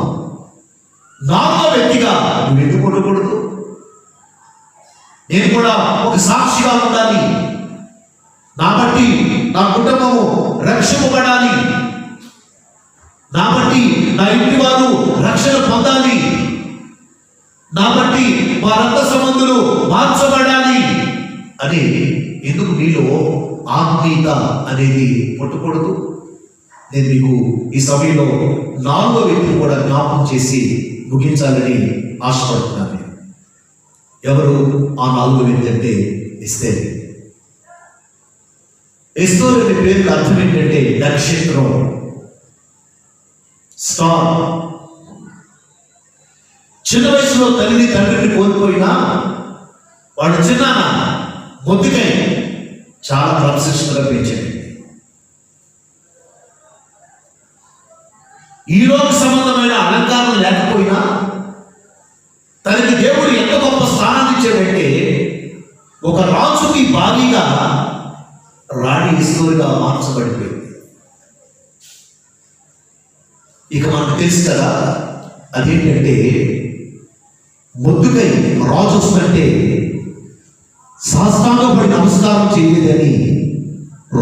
నాలుగో వ్యక్తిగా నువ్వు ఎందుకు ఉండకూడదు? నేను కూడా ఒక సాక్షిగా ఉండాలి, నా బట్టి నా కుటుంబము రక్షింపబడాలి, నా బట్టి నా ఇంటి వారు రక్షణ పొందాలి, నా బట్టి మా రక్త సంబంధులు మార్చబడాలి అని ఎందుకు నీలో ఆత్మీయత అనేది పుట్టకూడదు? నేను మీకు ఈ సమయంలో నాలుగో వ్యక్తిని కూడా జ్ఞాపకం చేసి ముగించాలని ఆశపడుతున్నాను. ఎవరు ఆ నాలుగో వ్యక్తి అంటే ఎస్తేర్. ఎస్తేర్ అనే పేరుకి అర్థం ఏంటంటే నక్షత్రం, స్టార్. చిన్న వయసులో తల్లిని తండ్రిని కోల్పోయినా వాడు చిన్న మొద్దుకై చాలా క్రమశిక్షణగా పెంచాడు. ఈ లోక సంబంధమైన అలంకారం లేకపోయినా తనకి దేవుడు ఎంత గొప్ప స్థానాన్ని ఇచ్చాడంటే ఒక రాజుకి భారీగా రాణి ఎస్తేరుగా మార్చబడిపోయింది. ఇక మనకు తెలుసు కదా, అదేంటంటే మొద్దుకై రాజు వస్తుంటే సాష్టాంగపడి నమస్కారం చేయలేదని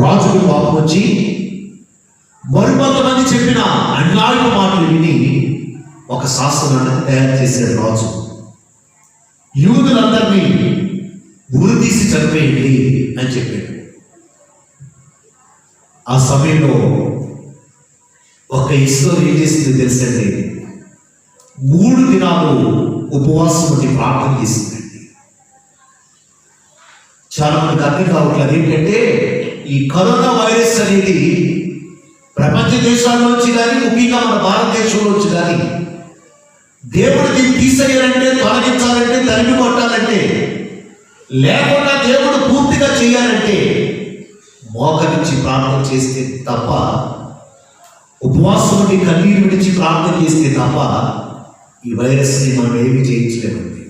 రాజుకు కోపం వచ్చి మరికొంతమంది చెప్పిన అన్యాయపు మాటలు విని ఒక శాస్త్రాన్ని తయారు చేశాడు రాజు. యూదులందరినీ ఊరు తీసి చనిపోయింది అని చెప్పాడు. ఆ సమయంలో ఒక ఎస్తేరు ఏం చేసింది తెలుసండి? 3 దినాలు ఉపవాసం ఉండి ప్రార్థన చేసిందండి. చాలా మందికి అర్థం కావట్లేదు. ఏంటంటే ఈ కరోనా వైరస్ అనేది ప్రపంచ దేశాల్లోంచి కానీ ముఖ్యంగా మన భారతదేశంలోంచి కానీ దేవుడు దీన్ని తీసేయాలంటే, తొలగించాలంటే, తరిమి కొట్టాలంటే, లేకుండా దేవుడు పూర్తిగా చేయాలంటే మోకరించి ప్రార్థన చేస్తే తప్ప, ఉపవాసం నుండి కన్నీరు విడిచి ప్రార్థన చేస్తే తప్ప ఈ వైరస్ని మనం ఏమి చేయించలేమండి.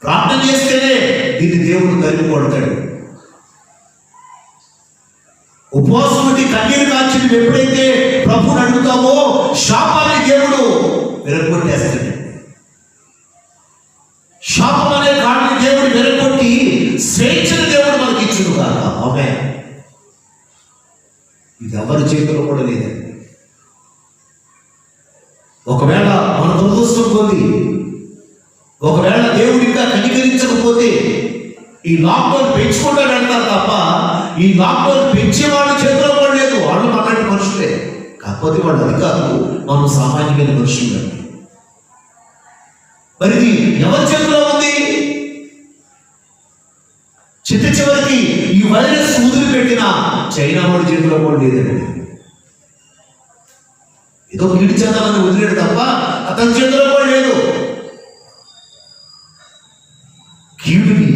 ప్రార్థన చేస్తేనే దీన్ని దేవుడు తరిమి కొడతాడు. ఉపవాసం నుండి కన్నీరు కాల్చి నువ్వు ఎప్పుడైతే ప్రభువుని అడుగుతావో శాపాన్ని దేవుడు విరగొట్టేస్తాడు. శాపం అనే కాడిని దేవుడు విరగొట్టి స్వేచ్ఛను దేవుడు మనకి ఇచ్చును కాక. ఆమేన్. ఇది ఎవరి చేతిలో కూడా లేదండి. ఒకవేళ మన దురదృష్టం కొద్ది, ఒకవేళ దేవుడు ఇంకా కనికరించకపోతే ఈ లాక్డౌన్ పెంచుకుంటూ వెళ్తారు తప్ప ఈ లాక్డౌన్ పెంచేవాళ్ళు చేతిలో కూడా లేదు. వాళ్ళు మనలాంటి మనుషులే, కాకపోతే వాళ్ళు అధికారులు, మనం సామాన్యమైన మనుషులు. మరి ఇది ఎవరి చేతిలో ఉంది? చివరికి ఈ వైరస్ వదిలిపెట్టిన చైనా వాడి చేతిలో కూడా లేదండి. ఏదో కీడు చేద్దామని వదిలేడు తప్ప అతని చేతిలో కూడా లేదు. కీడుని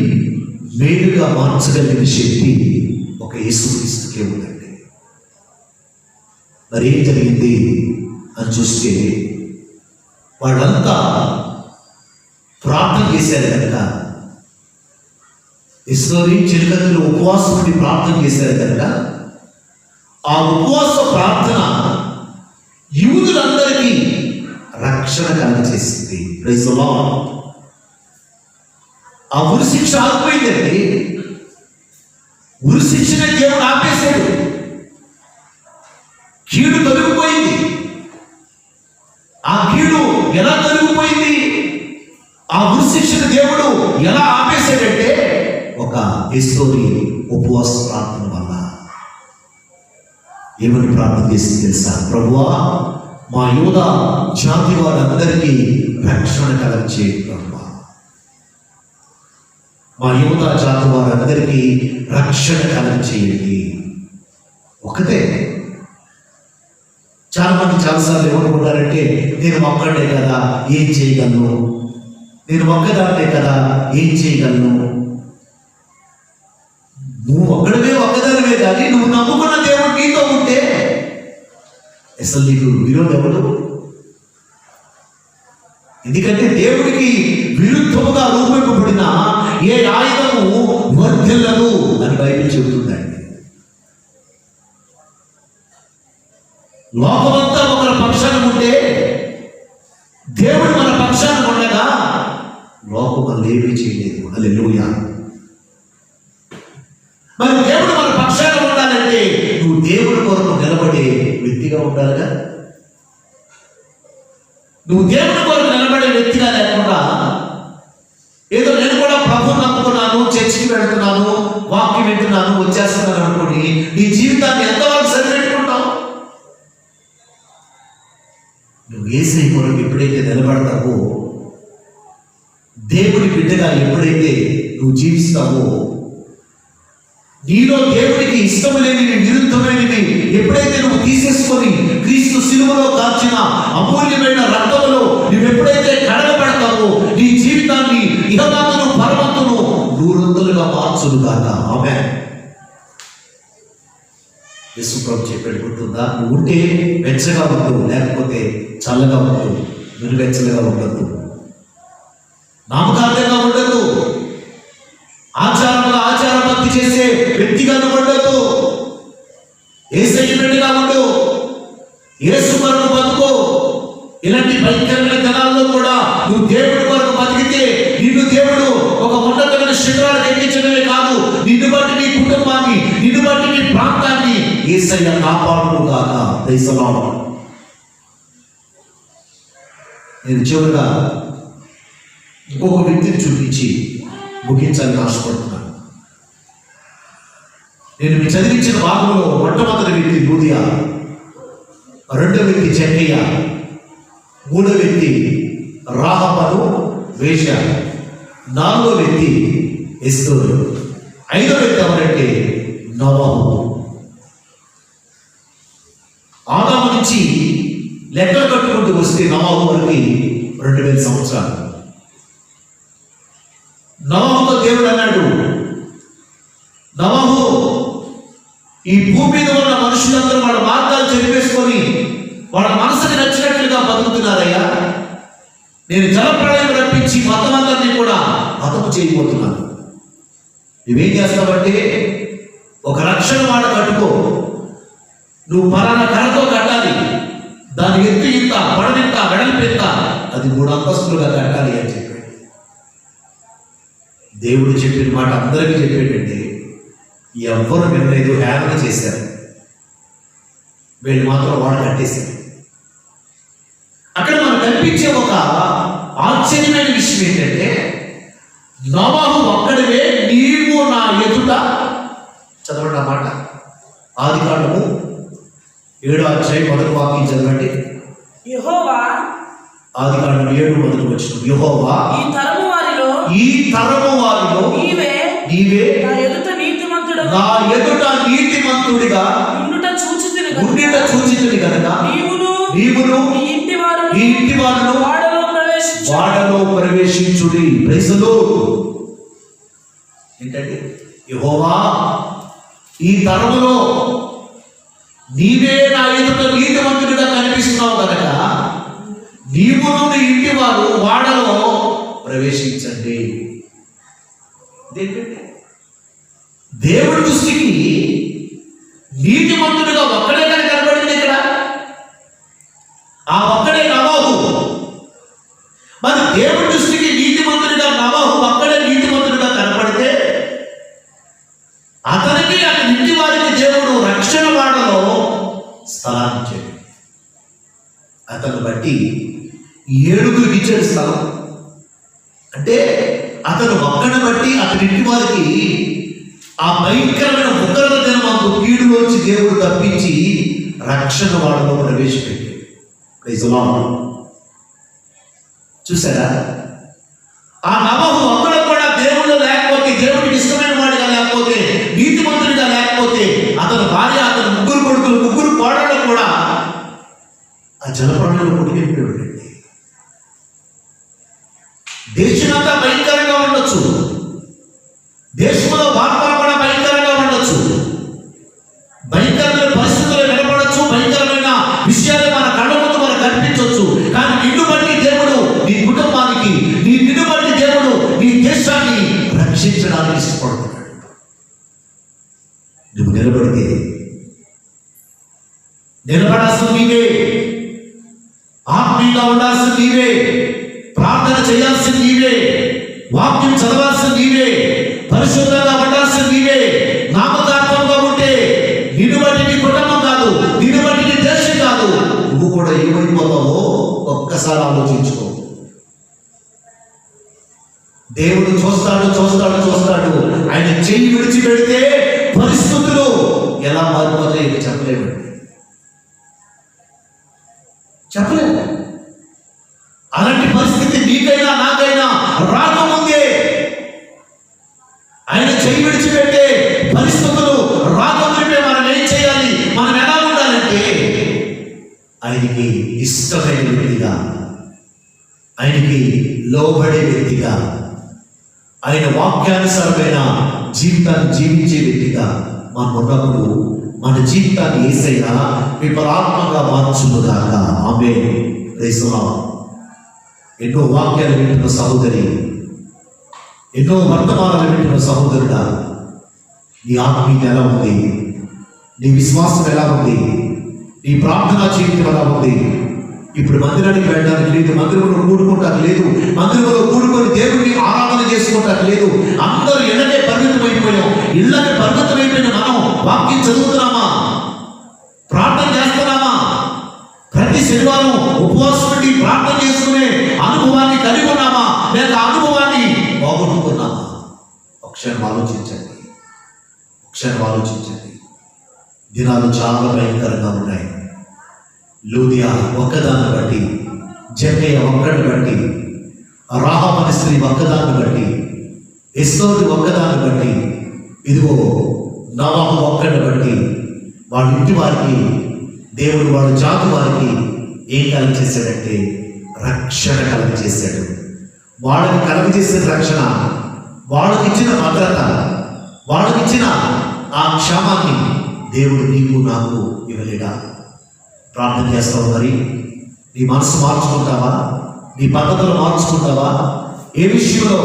మేలుగా మార్చగలిగిన శక్తి ఒక యేసుక్రీస్తుకే ఉందండి. మరి ఏం జరిగింది అని చూస్తే వాళ్ళంతా ప్రార్థన చేశారు కనుక, ఎస్తేరు చిరుకతులు ఉపవాసం నుండి ప్రార్థన చేశారు కనుక ఆ ఉపవాస ప్రార్థన యూదులందరికీ రక్షణ కలుగజేసింది. Praise the lord. ఆ ఉరి శిక్ష ఆగిపోయిందండి. ఉరి శిక్షణ దేవుడు ఆపేశాడు. కీడు తొలగిపోయింది. ఆ కీడు ఎలా తొలగిపోయింది? ఆ ఉరి శిక్షణ దేవుడు ఎలా ఆపేశాడంటే ఒక ఎస్తేరు ఉపవాస ప్రార్థన వల్ల. ఏమని ప్రార్థన చేసింది తెలుసా? ప్రభువా, మా యూదా జాతి వారందరికీ రక్షణ కలగచేయండి ప్రభువా. మా యువత జాతి వారందరికీ రక్షణ కలగచేయండి. ఒకటే. చాలా మంది చాలాసార్లు ఏమనుకుంటారంటే, నేను ఒక్కడే కదా ఏం చేయగలను, నేను ఒక్కదాన్నే కదా ఏం చేయగలను. నువ్వు ఒక్కదానివే కానీ నువ్వు నమ్ముకున్న దేవుడు నీతో ఉంటే అసలు నీకు విరోధం ఎవరు? ఎందుకంటే దేవుడికి విరుద్ధముగా రూపింపబడిన ఏ ఆయుధము వర్ధిల్లదు అని బైబిల్ చెబుతుందండి. లోకమంతా ఒకరి పక్షాన ఉంటే దేవుడు మన పక్షాన ఉండగా లోకం మనల్ని ఏమీ చేయలేదు. హల్లెలూయా. మరి దేవుడు మన పక్షాన ఉండాలంటే నువ్వు దేవుడి కొరకు నిలబడే వ్యక్తిగా ఉండాలిగా. నువ్వు దేవుడి కొరకు నిలబడే వ్యక్తిగా లేకుండా ఏదో నేను కూడా ప్రభువుని నమ్ముకున్నాను, చర్చికి వెళ్తున్నాను, వాక్యం వింటున్నాను, వచ్చేస్తున్నాను అనుకుని నీ జీవితాన్ని ఎంతవరకు సరిపెట్టుకుంటావు? నువ్వు యేసయ్య కొరకు ఎప్పుడైతే నిలబడతావో, దేవుడి బిడ్డగా ఎప్పుడైతే నువ్వు జీవిస్తావో, నీలో దేవుడికి ఇష్టం లేనివి, విరుద్ధమైనవి ఎప్పుడైతే నువ్వు తీసేసుకొని క్రీస్తు శిలువలో కాల్చిన అమూల్యమైన రక్తములో నువ్వు ఎప్పుడైతే కడగబడతావో నీ జీవితాన్ని ఇహమంతును పరమంతును నూరంతులుగా మార్చును గాక. ఆమేన్. యేసు ప్రభు చెప్పాడు, గుర్తుందా? నువ్వు ఉంటే వెచ్చగా ఉండవు, లేకపోతే చల్లగా ఉండదు, వెచ్చలుగా ఉండదు, నామకార్థంగా ఉండదు, ఆచార భక్తి చేసే వ్యక్తిగా ఉండదు, యేసయ్య బిడ్డగా ఉండు, యేసు కొరకు బతుకు. ఇలాంటి భయంకరమైన దినాల్లో కూడా నువ్వు దేవుడి కొరకు బతికితే నిన్ను దేవుడు ఒక ఉన్నతమైన శిఖరాలకు ఎక్కించడమే కాదు, నిన్ను బట్టి నీ కుటుంబాన్ని, నిన్ను బట్టి నీ ప్రాంతాన్ని యేసయ్య కాపాడును గాక. Praise the Lord. నేను చివరిగా ఇంకొక వ్యక్తిని చూపించి ముగించాలని ఆశపడుతున్నాను. నేను మీ చదివించిన భాగంలో మొట్టమొదటి వ్యక్తి లూదియా, రెండో వ్యక్తి జక్కయ్య, మూడో వ్యక్తి రాహబను వేశ్య, నాలుగో వ్యక్తి ఎస్తేరు, ఐదో వ్యక్తి ఎవరంటే నోవహు. ఆదాము నుంచి లెక్కలు కట్టుకుంటూ వస్తే నోవహు వరకు 2000 సంవత్సరాలు. నోవహుతో దేవుడు అన్నాడు, నోవహు, ఈ భూమి మీద ఉన్న మనుషులందరూ వాళ్ళ మార్గాలు చెరిపేసుకొని వాళ్ళ మనసుకి నచ్చినట్లుగా బతుకుతున్నారయ్యా. నేను జలప్రళయం రప్పించి మొత్తం అందరినీ కూడా హతము చేయబోతున్నాను. నువ్వేం చేస్తావంటే ఒక రక్షణ వాడ కట్టుకో, నువ్వు పలానా కర్రతో కట్టాలి, దాని ఎత్తు ఇంత, పొడవింత, వెడల్పు ఇంత, అది 3 అంతస్తులుగా కట్టాలి అని చెప్పాడు. దేవుడు చెప్పిన మాట అందరికీ చెప్పేటంటే ఎవ్వరు వినలేదు, హేళన చేశారు. వీళ్ళు మాత్రం వాడు కట్టేశారు. అక్కడ మనకు కనిపించే ఒక ఆశ్చర్యమైన విషయం ఏంటంటే, నోవహు ఒక్కడివే నీవు నా ఎదుట, చదవండి ఆ మాట, ఆదికాండము 7వ అధ్యాయం 1వ వాక్యం చదవండి. యెహోవా, ఆదికాండం 7:1 యెహోవా, ఈ తరము వారిలో నీవే నా ఎదుట నీతిమంతుడిగా ఉండుట చూచితిని కనుక నీవును నీ ఇంటి వారును వాడలో ప్రవేశించుడి. Praise the lord. ఏంటంటే, యెహోవా, ఈ తరములో నీవే నా ఎదుట నీతిమంతుడిగా కనిపిస్తున్నావు కనుక నీవును నీ ఇంటి వారు వాడలో ప్రవేశించండి. దేవుడి దృష్టికి నీతిమంతుడిగా ఒక్కడే కానీ కనబడింది ఇక్కడ. ఆ ఒక్కడే నోవహు. మరి దేవుడి దృష్టికి నీతిమంతుడిగా నోవహు ఒక్కడే నీతిమంతుడిగా కనపడితే అతనికి అతని ఇంటి వారికి దేవుడు రక్షణ వాడలో స్థలాన్ని ఇచ్చాడు. అతను బట్టి 7 ఇచ్చాడు స్థలం. అంటే అతను ఒక్కడిని బట్టి అతని ఇంటి వారికి ఆ భయంకరమైన ఉగ్రత దినమందు కీడులోంచి దేవుడు తప్పించి రక్షణ వాడలో ప్రవేశపెట్టాడు. Praise the lord. చూసారా? ఆ నోవహు ఒక్కడు కూడా దేవుడు లేకపోతే దేశమంతా భయంకరంగా ఉండొచ్చు, దేశంలో వాతావరణం కూడా భయంకరంగా ఉండొచ్చు, భయంకరమైన పరిస్థితులు వినపడచ్చు, భయంకరమైన విషయాలు మన కళ్ళ ముందు మనకు కనిపించవచ్చు. కానీ నిన్ను బట్టి దేవుడు నీ కుటుంబానికి, నిన్ను బట్టి దేవుడు నీ దేశాన్ని రక్షించడానికి ఇష్టపడుతున్నాడు. నువ్వు నిలబడాల్సిన నీవే, ఆత్మీయంగా ఉండాల్సిన నీవే, ప్రార్థన చేయాల్సిన నీవే, వాక్యం చదవాల్సిన నీవే, పరిశుద్ధంగా ఉండాల్సిన నీవే. నామకార్థంగా ఉంటే నిన్ను బట్టి నీ కుటుంబం కాదు, నిన్ను బట్టి నీ దేశం కాదు, నువ్వు కూడా ఏమైపోతావో ఒక్కసారి ఆలోచించుకో. దేవుడు చూస్తాడు చూస్తాడు చూస్తాడు. ఆయన చెయ్యి విడిచిపెడితే పరిస్థితులు ఎలా మారిపోతాయో చెప్పలేము. అలాంటి పరిస్థితి నీకైనా నాకైనా రాకముందే ఆయన చెయ్యి విడిచిపెట్టే పరిస్థితులు రాకముందే మనం ఏం చేయాలి? మనం ఎలా ఉండాలంటే ఆయనకి ఇష్టమైన వ్యక్తిగా, ఆయనకి లోబడే వ్యక్తిగా, ఆయన వాక్యానుసారమైన జీవితాన్ని జీవించే వ్యక్తిగా మనం ఉన్నప్పుడు మన జీవితాన్ని యేసయ్య విపరాత్మగా మార్చునుగాక. ఆమేన్. Praise the lord. ఎన్నో వాక్యాలు వింటున్న సహోదరి, ఎన్నో వర్తమానాలు వింటున్న సహోదరుడా, నీ ఆత్మీయత ఎలా ఉంది? నీ విశ్వాసం ఎలా ఉంది? నీ ప్రార్థనా జీవితం ఎలా ఉంది? ఇప్పుడు మందిరానికి వెళ్ళడానికి లేదు, మందిరంలో కూడుకుంటానికి లేదు, మందిరంలో కూడుకొని దేవుడిని ఆరాధన చేసుకోవటానికి లేదు. అందరూ ఇళ్ళకే పరిమితమైపోయాం. ఇళ్ళకి పరిమితమైపోయిన మనం వాక్యం చదువుతున్నామా? ప్రార్థన చేస్తున్నామా? ప్రతి శనివారం ఉపవాసం నుండి ప్రార్థన చేసుకునే అనుభవాన్ని కలిగి ఉన్నామా? లేక అనుభవాన్ని పోగొట్టుకున్నామా? ఒకసారి ఆలోచించండి. దినాలు చాలా భయంకరంగా ఉన్నాయి. లూదియా ఒక్కదాన్ని బట్టి, జక్కయ్య ఒక్కడిని బట్టి, రాహాబు అనే స్త్రీ ఒక్కదాన్ని బట్టి, ఎస్తోరు ఒక్కదాన్ని బట్టి, ఇదిగో నోవహు ఒక్కడిని బట్టి వాళ్ళ ఇంటి వారికి దేవుడు వాళ్ళ జాతి వారికి ఏం కలుగజేశాడంటే రక్షణ కలుగజేశాడు. వాళ్ళకి కలుగజేసిన రక్షణ, వాళ్ళకి ఇచ్చిన భద్రత, వాళ్ళకి ఇచ్చిన ఆ క్షేమాన్ని దేవుడు నీకు నాకు ఇవ్వలేడా? ప్రార్థన చేస్తావు. మరి నీ మనసు మార్చుకుంటావా? నీ పద్ధతులు మార్చుకుంటావా? ఏ విషయంలో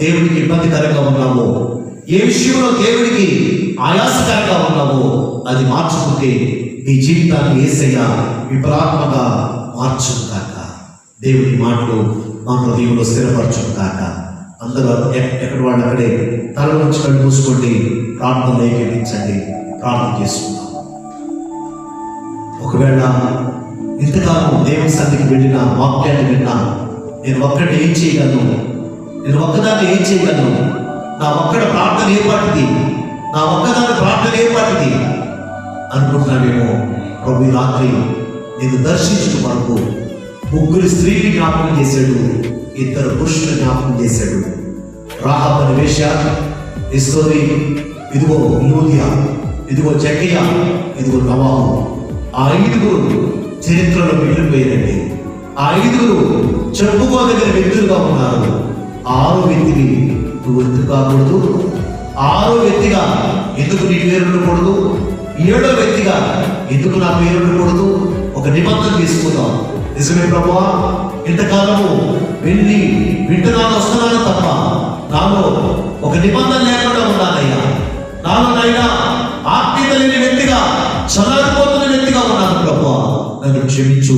దేవుడికి ఇబ్బందికరంగా ఉన్నావో, ఏ విషయంలో దేవుడికి ఆయాసకరంగా ఉన్నావో అది మార్చుకుంటే నీ జీవితాన్ని యేసయ్య విపరాత్మగా మార్చుగాక. దేవుడి మాటలు మా హృదయంలో స్థిరపరచుగాక. అందరూ ఎక్కడ వాళ్ళు అక్కడే తల నుంచి కళ్ళు మూసుకోండి, ప్రార్థనలో ఏకీభవించండి, ప్రార్థన చేసుకుందాం. ఒకవేళ ఇంతకాలం దేవుని సన్నిధికి వెళ్ళిన, వాక్యాన్ని విన్నా, నేను ఒక్కడిని ఏం చేయగలను? నేను ఒక్కదాన్ని ఏం చేయగలను? నా ఒక్కడ ప్రార్థన ఏపాటిది? నా ఒక్కదాని ప్రార్థన ఏపాటిది అనుకుంటున్నావేమో. ప్రభు రాత్రి నేను దర్శించడం వరకు 3 స్త్రీని జ్ఞాపకం చేశాడు, 2 పురుషులను జ్ఞాపకం చేశాడు. రాహాబు అనే వేశ్య, ఎస్తోరు, ఇదిగో లూదియా, ఇదిగో జక్కయ్య, ఇదిగో నోవహు. ఆ 5 చరిత్రలో మిగిలిపోయారండి. ఆ 5 చెప్పుకోదగిన వ్యక్తులుగా ఉన్నారు. 6వ వ్యక్తిని నువ్వు ఎందుకు కాకూడదు? 6వ వ్యక్తిగా ఎందుకు నీ పేరు ఉండకూడదు? 7వ వ్యక్తిగా ఎందుకు నా పేరు ఉండకూడదు? ఒక నిబంధన తీసుకుందాం. నిజమే ప్రభువా, ఇంతకాలము వెళ్ళి వింటున్నాను, వస్తున్నాను తప్ప నాలో ఒక నిబంధన లేకుండా ఉన్నానయ్యా. నాలోనైనా ఆత్మీయత లేని వ్యక్తిగా, చల్లారిపోతున్న వ్యక్తిగా ఉన్నాను ప్రభువా, నన్ను క్షమించు.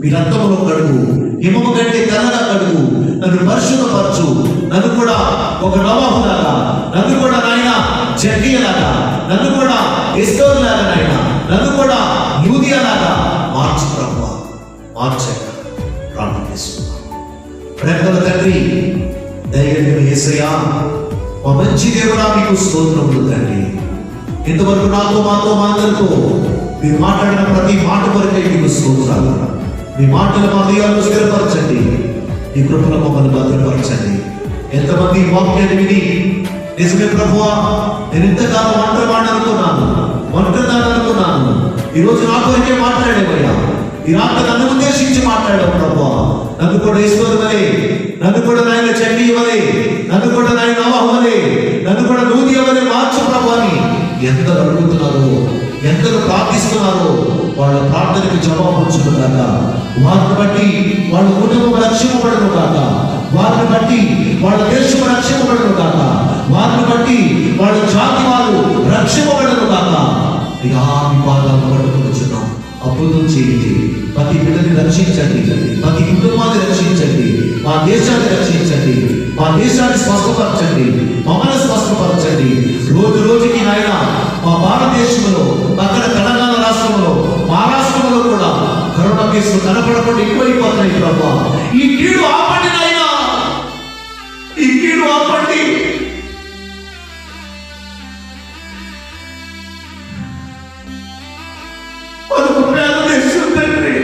మీ రక్తములో కడుగు, హిమము కంటే తెల్లగా కడుగు, నన్ను పరిశుద్ధపరచు. నన్ను కూడా ఒక నోవహులాగా, నన్ను కూడా నాయన జక్కయ్యలాగా, నన్ను కూడా ఎస్తోరులాగా, నాయన నన్ను కూడా లూదియాలాగా మార్చు ప్రభువా, మార్చక ప్రార్థన చేసుకున్నాను. ప్రేమగల తండ్రి, దయగలిగిన యేసయ్యా, మా మంచి దేవుడా, మీకు స్తోత్రములు తండ్రి. ఇంతవరకు నాతో మా అందరితో మీరు మాట్లాడిన ప్రతి మాట కొరకై మీకు స్తోత్రాలు. మీ మాటలు మా హృదయాలను స్థిరపరచండి, మీ కృపను మమ్మల్ని భద్రపరచండి. ఎంతమంది వాక్యాన్ని విని నిజమే ప్రభువా, నేను ఇంతకాలం ఒంటరివాడిని అనుకున్నాను, ఒంటరిదాన్ని అనుకున్నాను, ఈరోజు నా కొరకే మాట్లాడేవయ్యా. ఈ రాత్రి నన్ను ఉద్దేశించి మాట్లాడావు ప్రభువా. నన్ను కూడా ఈశ్వరు వలె, నన్ను కూడా నాయన ఎందరు అడుగుతున్నారో, ఎందరు ప్రార్థిస్తున్నారో వాళ్ళ ప్రార్థనకి జవాబు వచ్చును కాక. వారిని బట్టి వాళ్ళ కుటుంబం రక్షింపబడను కాక. వారిని బట్టి వాళ్ళ దేశం రక్షింపబడను కాక. వారిని బట్టి వాళ్ళ జాతి వారు రక్షింపబడను కాక. అయ్యా మీ పాదాలను పట్టుకొచ్చున్నాం. అద్భుతం చేయండి. ప్రతి బిడ్డని రక్షించండి. ప్రతి కుటుంబాన్ని రక్షించండి. మా దేశాన్ని రక్షించండి. మా దేశాన్ని స్వస్థపరచండి. మమ్మల్ని స్వస్థపరచండి. రోజు రోజుకి నాయన మా భారతదేశంలో, అక్కడ తెలంగాణ రాష్ట్రంలో, మహారాష్ట్రంలో కూడా కరోనా కేసులు కనపడకుండా ఎక్కువైపోతున్నాయి ప్రభా. ఈ కీడు ఆపండి నాయన, ఈ కీడు ఆపండి. మనకు పేద దేశం తండ్రి.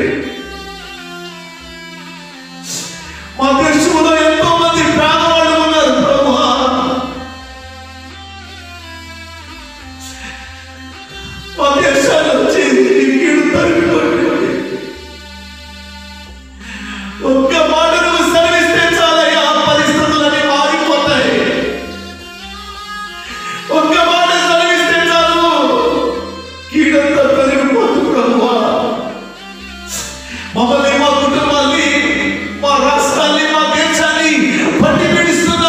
మా దేశంలో ఎంతో మంది పేదవాళ్ళు ఉన్నారు ప్రభువా. మా దేశాన్ని వచ్చి ఈ కీడు తరిమిపోండి. ఒక్క మాట నువ్వు సెలవిస్తే చాలయ్యా, పరిస్థితులన్నీ మారిపోతాయి. ఒక్క మాట సెలవిస్తే చాలు, కీడంతా తరిమిపోతుంది ప్రభువా. మమ్మల్ని, మా కుటుంబాన్ని, మా రాష్ట్రాన్ని, మా దేశాన్ని పట్టి పీడిస్తున్న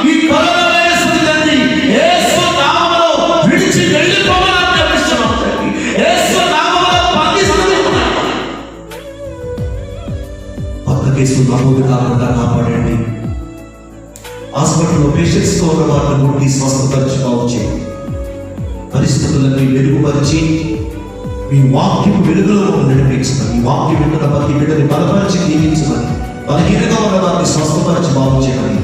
ఈ కరోనా వైరస్ తండ్రి యేసు నామములో విడిచి వెళ్ళిపోవాలని అభిషేకం తండ్రి. యేసు నామములో బంధిస్తున్నాం. కొత్త కేసులు నమోదు కాకుండా కాపాడండి. హాస్పిటల్లో పేషెంట్స్ తో ఉన్న వారిని ముట్టి స్వస్థపరిచి బాగు చేయండి. పరిస్థితులన్నీ మెరుగుపరిచి మీ వాక్యం వెలుగులో నడిపించమని, మీ వాక్యం వింటున్న ప్రతి బిడ్డని బలపరిచి దీవించమని, బలహీనగా ఉన్న వారిని స్వస్థపరిచి బాగు చేయమని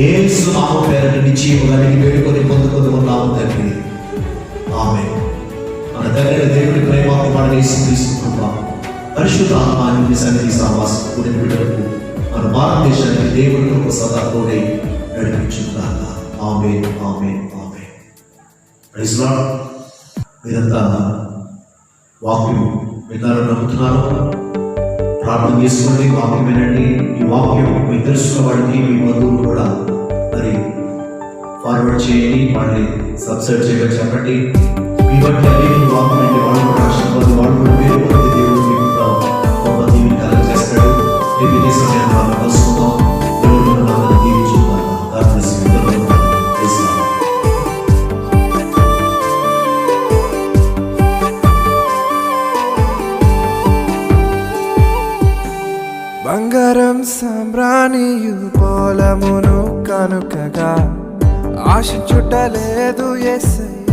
యేసు నామం పేరట నిశ్చయముగా నీకు వేడుకొని పొందుకొని ఉన్నాము తండ్రి. ఆమేన్. మన దగ్గర దేవుడి ప్రేమాన్ని మన తీసుకుంటాం. పరిశుద్ధ ఆత్మాన్ని సన్నిధి సహవాసం కూడిన బిడ్డలకు మన భారతదేశానికి దేవుడి కృప సదా తోడై నడిపించుగాక. ఆమేన్, ఆమేన్, ఆమేన్. Praise lord. మీరంతా వాక్యం విన్నారని నమ్ముతున్నారు. ప్రార్థన చేసుకోండి, వాక్యం వినండి. ఈ వాక్యం మీకు తెలుసుకున్న వాడికి, మీ బంధువులు కూడా మరి ఫార్వర్డ్ చేయండి, వాళ్ళని సబ్స్క్రైబ్ చేయమని చెప్పండి. మీ బట్టి అన్ని వాక్యం అంటే వాళ్ళు కూడా ఆశీర్వాదం, వాళ్ళు కూడా వేరే కొద్ది దేవుడు మీకు కూడా గొప్ప దీవిని కలెక్ట్ చేస్తాడు. రేపు ఇదే సమయాన్ని మనం కలుసుకుందాం. దేవుడు మనల్ని దీవించుకుందాం. God bless you. Praise God. బంగారం సాంబ్రాణియు పొలమును కనుకగా ఆశించుటలేదు యేసయ్య.